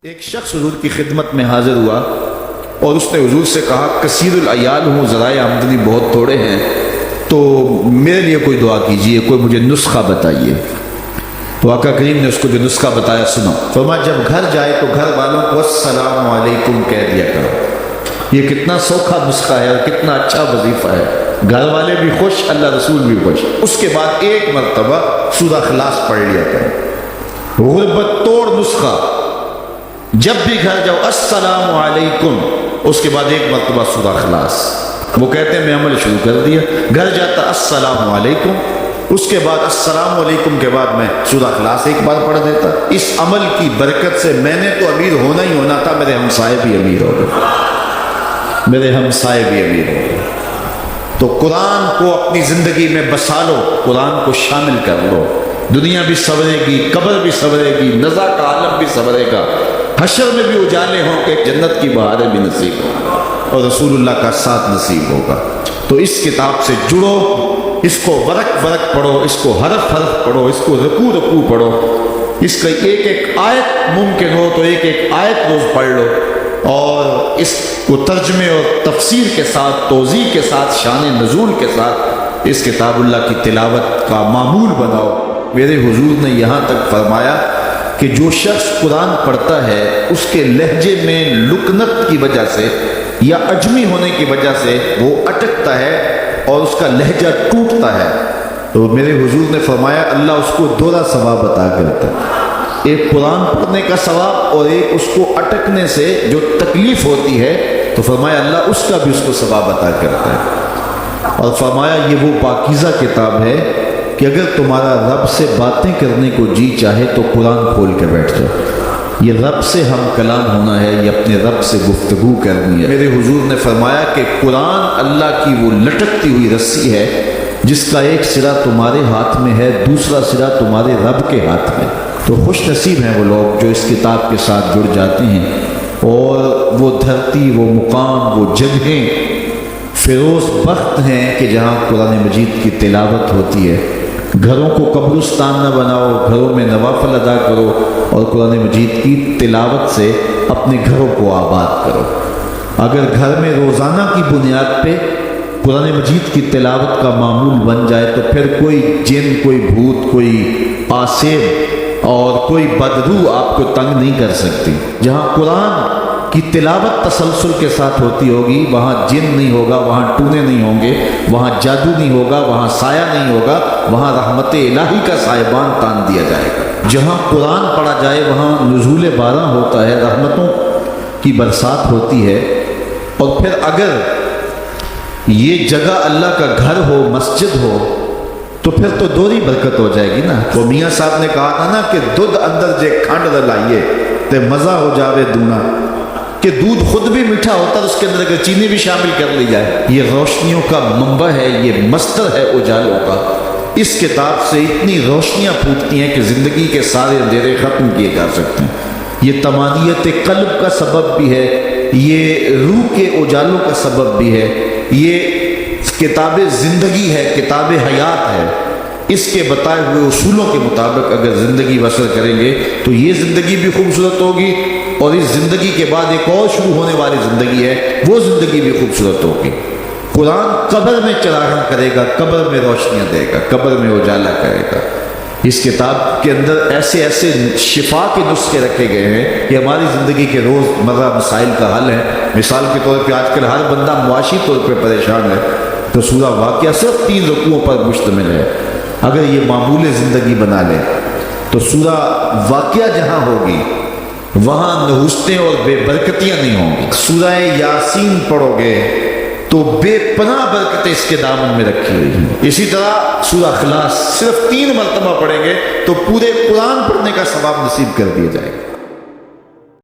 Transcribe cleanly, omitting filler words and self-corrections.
ایک شخص حضور کی خدمت میں حاضر ہوا اور اس نے حضور سے کہا کثیر العیال ہوں، ذرائع آمدنی بہت تھوڑے ہیں، تو میرے لیے کوئی دعا کیجئے، کوئی مجھے نسخہ بتائیے۔ تو آقا کریم نے اس کو جو نسخہ بتایا سنا، فرمایا جب گھر جائے تو گھر والوں کو السلام علیکم کہہ دیا کرو۔ یہ کتنا سوکھا نسخہ ہے اور کتنا اچھا وظیفہ ہے، گھر والے بھی خوش، اللہ رسول بھی خوش۔ اس کے بعد ایک مرتبہ سورہ اخلاص پڑھ لیا کرو، غربت توڑ نسخہ، جب بھی گھر جاؤ السلام علیکم، اس کے بعد ایک مرتبہ سورہ اخلاص۔ وہ کہتے ہیں میں عمل شروع کر دیا، گھر جاتا السلام علیکم، اس کے بعد السلام علیکم کے بعد میں سورہ اخلاص ایک بار پڑھ دیتا۔ اس عمل کی برکت سے میں نے تو امیر ہونا ہی ہونا تھا، میرے ہمسائے بھی امیر ہو گئے، میرے ہمسائے بھی امیر ہو گئے۔ تو قرآن کو اپنی زندگی میں بسا لو، قرآن کو شامل کر لو، دنیا بھی سنورے گی، قبر بھی سنورے گی، نزا کا عالم بھی سنورے گا، حشر میں بھی اجالے ہوں کہ جنت کی بہاریں بھی نصیب ہوں اور رسول اللہ کا ساتھ نصیب ہوگا۔ تو اس کتاب سے جڑو، اس کو ورق ورق پڑھو، اس کو حرف حرف پڑھو، اس کو رکوع رکوع پڑھو، اس کا ایک ایک آیت ممکن ہو تو ایک ایک آیت روز پڑھ لو، اور اس کو ترجمے اور تفسیر کے ساتھ، توضیح کے ساتھ، شان نزول کے ساتھ اس کتاب اللہ کی تلاوت کا معمول بناؤ۔ میرے حضور نے یہاں تک فرمایا کہ جو شخص قرآن پڑھتا ہے اس کے لہجے میں لکنت کی وجہ سے یا عجمی ہونے کی وجہ سے وہ اٹکتا ہے اور اس کا لہجہ ٹوٹتا ہے، تو میرے حضور نے فرمایا اللہ اس کو دوہرا ثواب عطا کرتا ہے، ایک قرآن پڑھنے کا ثواب اور ایک اس کو اٹکنے سے جو تکلیف ہوتی ہے، تو فرمایا اللہ اس کا بھی اس کو ثواب عطا کرتا ہے۔ اور فرمایا یہ وہ پاکیزہ کتاب ہے کہ اگر تمہارا رب سے باتیں کرنے کو جی چاہے تو قرآن کھول کے بیٹھ جاؤ، یہ رب سے ہم کلام ہونا ہے، یہ اپنے رب سے گفتگو کرنی ہے۔ میرے حضور نے فرمایا کہ قرآن اللہ کی وہ لٹکتی ہوئی رسی ہے جس کا ایک سرا تمہارے ہاتھ میں ہے، دوسرا سرا تمہارے رب کے ہاتھ میں۔ تو خوش نصیب ہیں وہ لوگ جو اس کتاب کے ساتھ جڑ جاتے ہیں، اور وہ دھرتی، وہ مقام، وہ جگہیں فیروز بخت ہیں کہ جہاں قرآن مجید کی تلاوت ہوتی ہے۔ گھروں کو قبرستان نہ بناؤ، گھروں میں نوافل ادا کرو اور قرآن مجید کی تلاوت سے اپنے گھروں کو آباد کرو۔ اگر گھر میں روزانہ کی بنیاد پہ قرآن مجید کی تلاوت کا معمول بن جائے تو پھر کوئی جن، کوئی بھوت، کوئی آسیب اور کوئی بدبو آپ کو تنگ نہیں کر سکتی۔ جہاں قرآن کی تلاوت تسلسل کے ساتھ ہوتی ہوگی وہاں جن نہیں ہوگا، وہاں ٹونے نہیں ہوں گے، وہاں جادو نہیں ہوگا، وہاں سایہ نہیں ہوگا، وہاں رحمت الہی کا سائبان تان دیا جائے گا۔ جہاں قرآن پڑھا جائے وہاں نزول باران ہوتا ہے، رحمتوں کی برسات ہوتی ہے۔ اور پھر اگر یہ جگہ اللہ کا گھر ہو، مسجد ہو، تو پھر تو دوہری برکت ہو جائے گی نا۔ تو میاں صاحب نے کہا تھا نا کہ دودھ اندر جے کھنڈ رلائیے تے مزہ ہو جاوے دونا، کہ دودھ خود بھی میٹھا ہوتا ہے، اس کے اندر اگر چینی بھی شامل کر لی جائے۔ یہ روشنیوں کا منبع ہے، یہ مصدر ہے اجالوں کا۔ اس کتاب سے اتنی روشنیاں پھوٹتی ہیں کہ زندگی کے سارے اندھیرے ختم کیے جا سکتے ہیں۔ یہ طمانیت قلب کا سبب بھی ہے، یہ روح کے اجالوں کا سبب بھی ہے، یہ کتاب زندگی ہے، کتاب حیات ہے۔ اس کے بتائے ہوئے اصولوں کے مطابق اگر زندگی بسر کریں گے تو یہ زندگی بھی خوبصورت ہوگی، اور اس زندگی کے بعد ایک اور شروع ہونے والی زندگی ہے، وہ زندگی بھی خوبصورت ہوگی۔ قرآن قبر میں چراغاں کرے گا، قبر میں روشنیاں دے گا، قبر میں اجالا کرے گا۔ اس کتاب کے اندر ایسے ایسے شفا کے نسخے رکھے گئے ہیں کہ ہماری زندگی کے روز مرہ مسائل کا حل ہے۔ مثال کے طور پہ آج کل ہر بندہ معاشی طور پہ پریشان ہے، تو سورہ واقعہ صرف 3 رکوعوں پر مشتمل ہے۔ اگر یہ معمول زندگی بنا لے تو سورہ واقعہ جہاں ہوگی وہاں نحوستیں اور بے برکتیاں نہیں ہوں گی۔ سورہ یاسین پڑھو گے تو بے پناہ برکتیں اس کے دامن میں رکھی ہوئی ہیں۔ اسی طرح سورہ اخلاص صرف 3 مرتبہ پڑھیں گے تو پورے قرآن پڑھنے کا ثواب نصیب کر دیا جائے گا۔